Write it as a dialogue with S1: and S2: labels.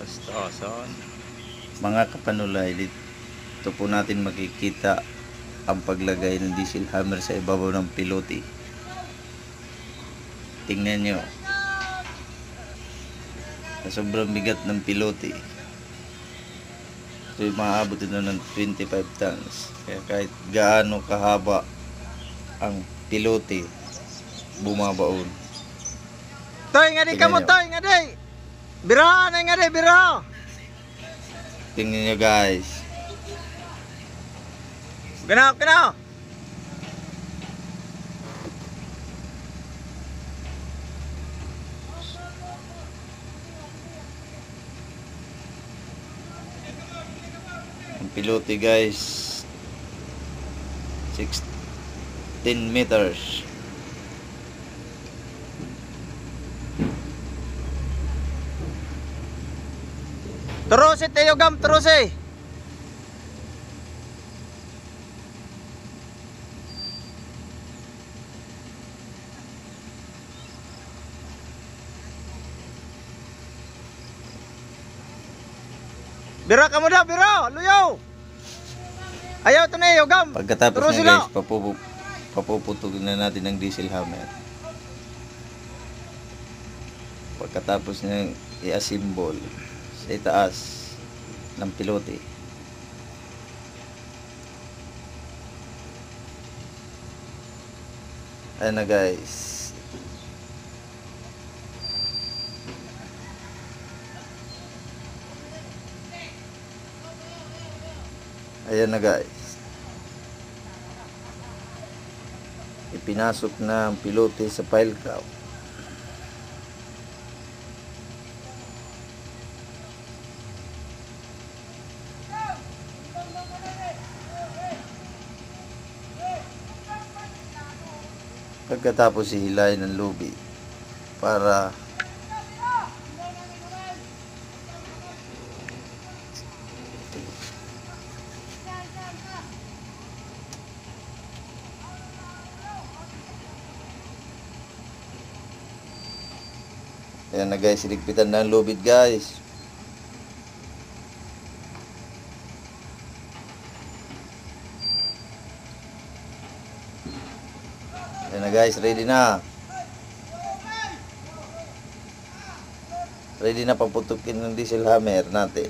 S1: Bastasan.
S2: Mga kapanulay, dito po natin makikita ang paglagay ng diesel hammer sa ibabaw ng pilote. Tingnan nyo, sa sobrang bigat ng pilote, so maabot ito ng 25 tons. Kaya kahit gaano kahaba ang pilote, bumabaon.
S3: Toy nga di ka mo, toy nga di. Bira na nga di, bira.
S2: Tingnan nyo guys.
S3: Ganaw, ganaw.
S2: Ang pilote guys, 16 meters.
S3: Turusi tayo gam, turusi. Bira ka mo daw, bira, luyaw. Ayaw to na iyo gam.
S2: Pagkatapos
S3: Turusi
S2: na
S3: lang.
S2: guys, papuputugin na natin ng diesel hammer. Pagkatapos na i-assemble sa itaas ng pilote, ayan na guys. Ayan na guys, ipinasok na ang pilote sa pile cow. Pagkatapos hihilahin ng lubid para ayan na guys, iligpitan na ang lubid guys. Ayan na guys, ready na. Ready na paputukin ng diesel hammer natin.